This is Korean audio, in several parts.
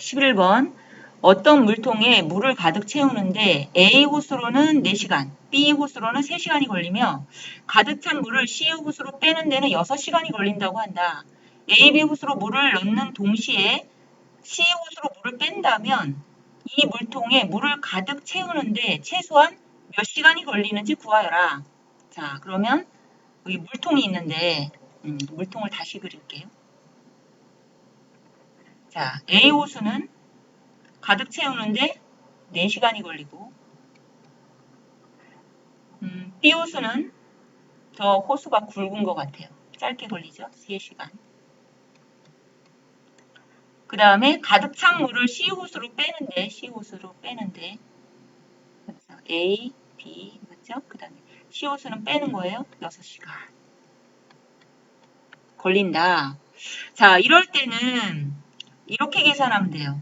11번. 어떤 물통에 물을 가득 채우는데 A 호수로는 4시간, B 호수로는 3시간이 걸리며 가득 찬 물을 C 호수로 빼는 데는 6시간이 걸린다고 한다. A, B 호수로 물을 넣는 동시에 C 호수로 물을 뺀다면 이 물통에 물을 가득 채우는데 최소한 몇 시간이 걸리는지 구하여라. 자, 그러면 여기 물통이 있는데 물통을 다시 그릴게요. 자, A 호수는 가득 채우는데 4시간이 걸리고 B 호수는 더 호수가 굵은 것 같아요. 짧게 걸리죠? 3시간. 그 다음에 가득 찬 물을 C 호수로 빼는데 A, B 맞죠? 그 다음에 C 호수는 빼는 거예요. 6시간 걸린다. 자, 이럴 때는 이렇게 계산하면 돼요.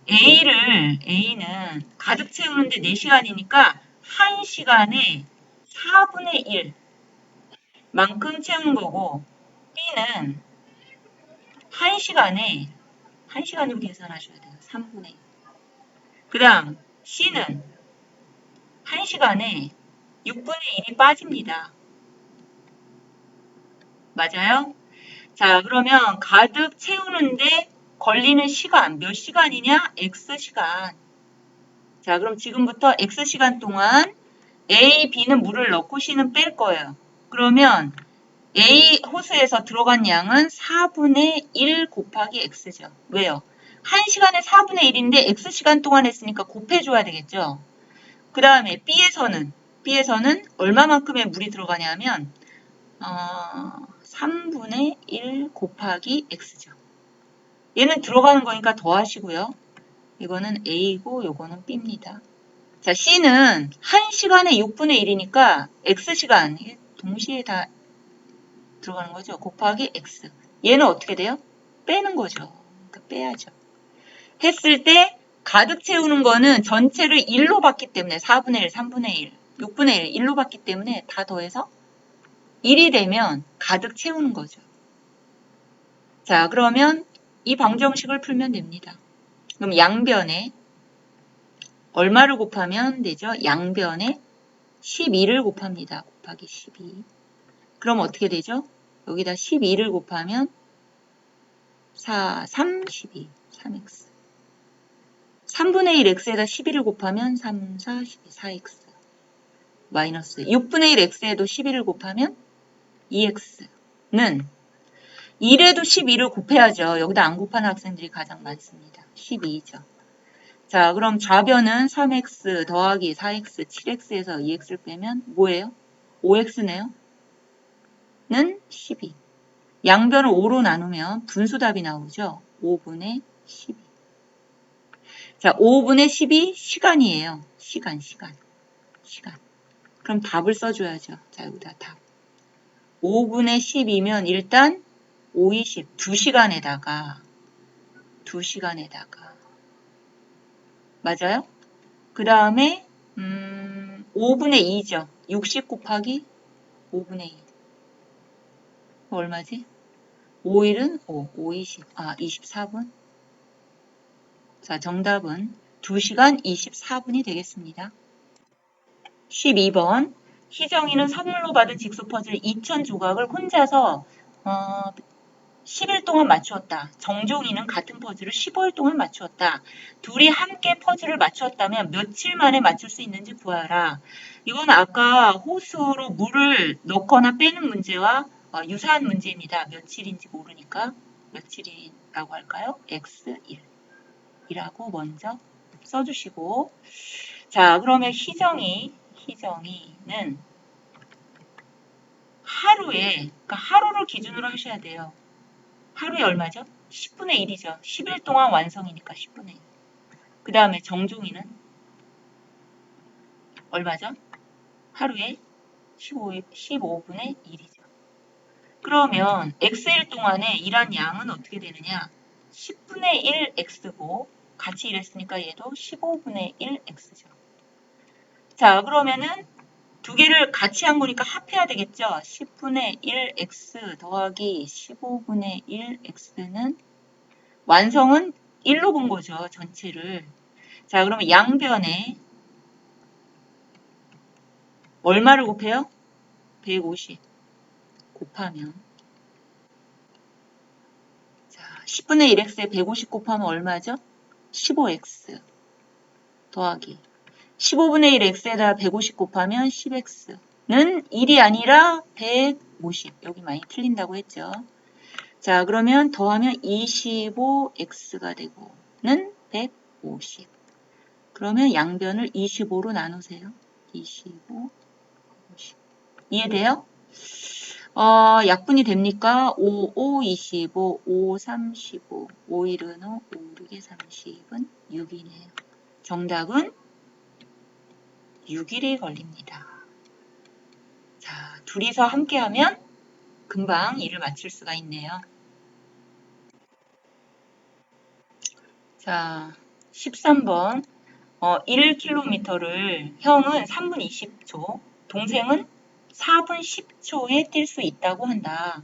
A는 가득 채우는데 4시간이니까 1시간에 4분의 1 만큼 채운 거고 B는 1시간으로 계산하셔야 돼요. 3분의 1. 그 다음 C는 1시간에 6분의 1이 빠집니다. 맞아요? 자, 그러면 가득 채우는데 걸리는 시간 몇 시간이냐? X시간. 자, 그럼 지금부터 X시간 동안 A, B는 물을 넣고 C는 뺄 거예요. 그러면 A 호수에서 들어간 양은 4분의 1 곱하기 X죠. 왜요? 1시간에 4분의 1인데 X시간 동안 했으니까 곱해줘야 되겠죠. 그 다음에 B에서는 얼마만큼의 물이 들어가냐면 3분의 1 곱하기 X죠. 얘는 들어가는 거니까 더하시고요. 이거는 A고 요거는 B입니다. 자, C는 1시간에 6분의 1이니까 X시간 동시에 다 들어가는 거죠. 곱하기 X. 얘는 어떻게 돼요? 빼는 거죠. 그러니까 빼야죠. 했을 때 가득 채우는 거는 전체를 1로 봤기 때문에 4분의 1, 3분의 1, 6분의 1, 1로 봤기 때문에 다 더해서 1이 되면 가득 채우는 거죠. 자, 그러면 이 방정식을 풀면 됩니다. 그럼 양변에 얼마를 곱하면 되죠? 양변에 12를 곱합니다. 곱하기 12. 그럼 어떻게 되죠? 여기다 12를 곱하면 4, 3, 12, 3x. 3분의 1 x에다 12를 곱하면 3, 4, 12, 4x. 마이너스 6분의 1 x에도 12를 곱하면 2x는 1에도 12를 곱해야죠. 여기다 안 곱하는 학생들이 가장 많습니다. 12죠. 자, 그럼 좌변은 3x 더하기 4x, 7x에서 2x를 빼면 뭐예요? 5x네요. 는 12. 양변을 5로 나누면 분수답이 나오죠. 5분의 12. 자, 5분의 12 시간이에요. 시간. 그럼 답을 써줘야죠. 자, 여기다 답. 5분의 10이면 일단 5, 20, 2시간에다가 맞아요? 그 다음에 5분의 2죠. 60 곱하기 5분의 2. 얼마지? 5일은 5, 5, 20, 24분. 자, 정답은 2시간 24분이 되겠습니다. 12번. 희정이는 선물로 받은 직소 퍼즐 2000조각을 혼자서 10일 동안 맞추었다. 정종이는 같은 퍼즐을 15일 동안 맞추었다. 둘이 함께 퍼즐을 맞추었다면 며칠 만에 맞출 수 있는지 구하라. 이건 아까 호수로 물을 넣거나 빼는 문제와 유사한 문제입니다. 며칠인지 모르니까 며칠이라고 할까요? X1이라고 먼저 써주시고, 자, 그러면 희정이는 그러니까 하루를 기준으로 하셔야 돼요. 하루에 얼마죠? 10분의 1이죠. 10일 동안 완성이니까 10분의 1. 그 다음에 정종이는 얼마죠? 하루에 15분의 1이죠. 그러면 X일 동안에 일한 양은 어떻게 되느냐? 10분의 1 X고 같이 일했으니까 얘도 15분의 1 X죠. 자, 그러면은 두 개를 같이 한 거니까 합해야 되겠죠? 10분의 1 X 더하기 15분의 1 X는 완성은 1로 본 거죠. 전체를. 자, 그러면 양변에 얼마를 곱해요? 150 곱하면 자, 10분의 1x에 150 곱하면 얼마죠? 15x 더하기 15분의 1x에다 150 곱하면 10x는 1이 아니라 150. 여기 많이 틀린다고 했죠. 자, 그러면 더하면 25x가 되고는 150. 그러면 양변을 25로 나누세요. 25, 50. 이해돼요? 약분이 됩니까? 5, 5, 25, 5, 35, 5, 1은 5, 5, 6에 30은 6이네요. 정답은 6일이 걸립니다. 자, 둘이서 함께하면 금방 일을 마칠 수가 있네요. 자, 13번. 1km를 형은 3분 20초, 동생은 4분 10초에 뛸 수 있다고 한다.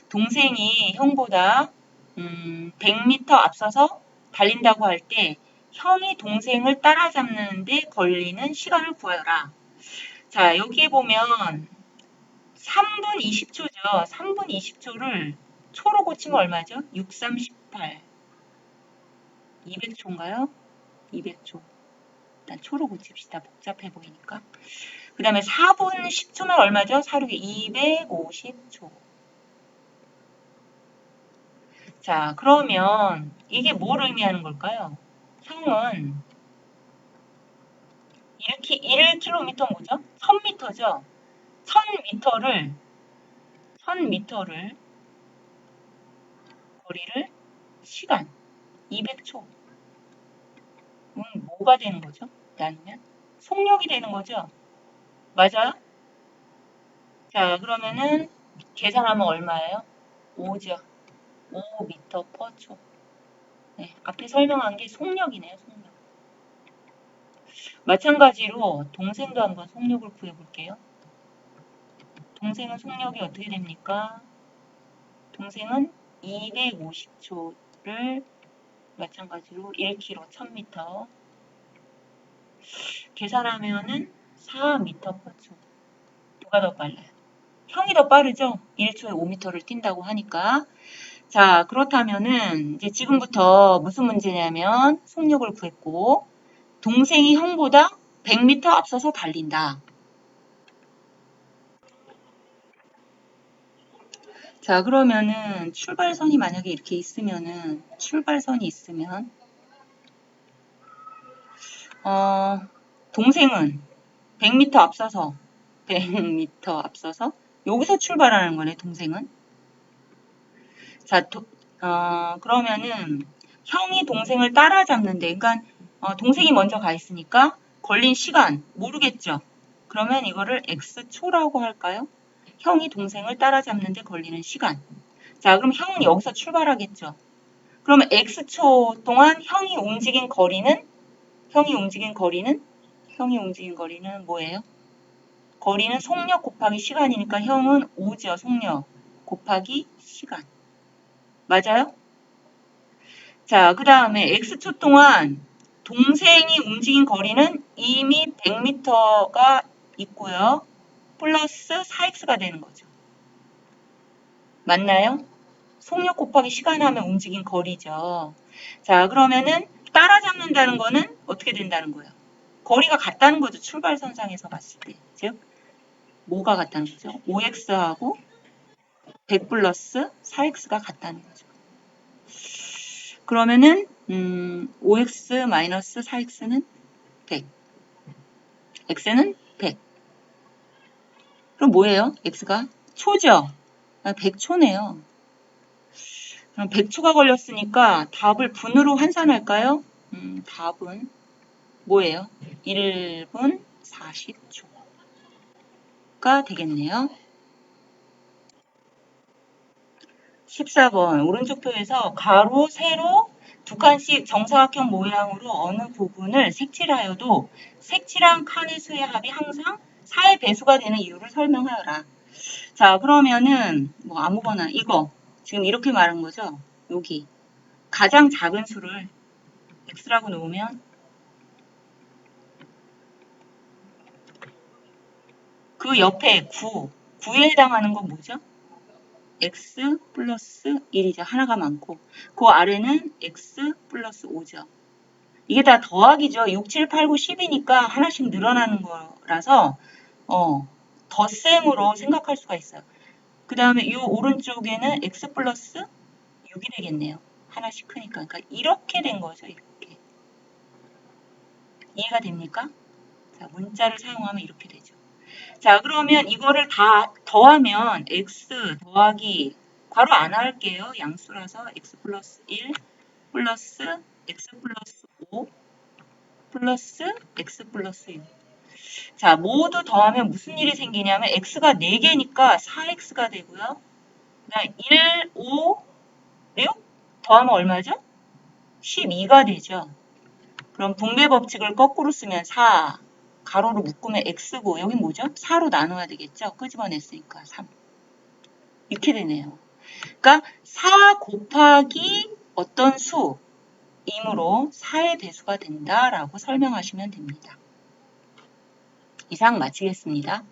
동생이 형보다 100m 앞서서 달린다고 할 때 형이 동생을 따라잡는데 걸리는 시간을 구하라. 자, 여기에 보면 3분 20초죠. 3분 20초를 초로 고치면 얼마죠? 6, 3, 18. 200초인가요? 200초. 일단 초로 고칩시다. 복잡해 보이니까. 그 다음에 4분 10초면 얼마죠? 4, 6에 250초. 자, 그러면 이게 뭘 의미하는 걸까요? 형은 이렇게 1km 뭐죠? 1000m죠? 1000m를 거리를 시간 200초. 뭐가 되는 거죠? 나누면 속력이 되는 거죠? 맞아요? 자, 그러면은 계산하면 얼마예요? 5죠. 5m per 초. 네, 앞에 설명한 게 속력이네요, 속력. 마찬가지로 동생도 한번 속력을 구해볼게요. 동생은 속력이 어떻게 됩니까? 동생은 250초를 마찬가지로 1km, 1000m 계산하면은 4m per 초. 누가 더 빨라요? 형이 더 빠르죠? 1초에 5m를 뛴다고 하니까. 자, 그렇다면은 이제 지금부터 무슨 문제냐면 속력을 구했고 동생이 형보다 100m 앞서서 달린다. 자, 그러면은 출발선이 만약에 이렇게 있으면은 출발선이 있으면 동생은 100m 앞서서 100m 앞서서 여기서 출발하는 거네, 동생은. 자, 그러면은 형이 동생을 따라잡는데, 그러니까 동생이 먼저 가 있으니까 걸린 시간 모르겠죠. 그러면 이거를 x초라고 할까요? 형이 동생을 따라잡는데 걸리는 시간. 자, 그럼 형은 여기서 출발하겠죠. 그러면 x초 동안 형이 움직인 거리는 뭐예요? 거리는 속력 곱하기 시간이니까 형은 5죠. 속력 곱하기 시간. 맞아요? 자, 그 다음에 x초 동안 동생이 움직인 거리는 이미 100m가 있고요. 플러스 4x가 되는 거죠. 맞나요? 속력 곱하기 시간 하면 움직인 거리죠. 자, 그러면은 따라잡는다는 거는 어떻게 된다는 거예요? 거리가 같다는 거죠. 출발선상에서 봤을 때. 즉, 뭐가 같다는 거죠? 5x하고 100 플러스 4x가 같다는 거죠. 그러면은 5x 마이너스 4x는 100. x는 100. 그럼 뭐예요? x가 초죠? 100초네요. 그럼 100초가 걸렸으니까 답을 분으로 환산할까요? 답은 뭐예요? 1분 40초가 되겠네요. 14번 오른쪽 표에서 가로, 세로 두 칸씩 정사각형 모양으로 어느 부분을 색칠하여도 색칠한 칸의 수의 합이 항상 4의 배수가 되는 이유를 설명하여라. 자, 그러면은 뭐 아무거나 이거 지금 이렇게 말한 거죠. 여기 가장 작은 수를 x라고 놓으면 그 옆에 9에 해당하는 건 뭐죠? x 플러스 1이죠. 하나가 많고 그 아래는 x 플러스 5죠. 이게 다 더하기죠. 6, 7, 8, 9, 10이니까 하나씩 늘어나는 거라서 덧셈으로 생각할 수가 있어요. 그 다음에 이 오른쪽에는 x 플러스 6이 되겠네요. 하나씩 크니까. 그러니까 이렇게 된 거죠. 이렇게. 이해가 됩니까? 자, 문자를 사용하면 이렇게 되죠. 자, 그러면 이거를 다 더하면 x 더하기 괄호 안 할게요. 양수라서 x 플러스 1 플러스 x 플러스 5 플러스 x 플러스 6. 자, 모두 더하면 무슨 일이 생기냐면 x가 4개니까 4x가 되고요. 그다음 1, 5, 6 더하면 얼마죠? 12가 되죠. 그럼 분배 법칙을 거꾸로 쓰면 4 가로로 묶으면 x고 여기 뭐죠? 4로 나눠야 되겠죠? 끄집어냈으니까 3. 이렇게 되네요. 그러니까 4 곱하기 어떤 수이므로 4의 배수가 된다라고 설명하시면 됩니다. 이상 마치겠습니다.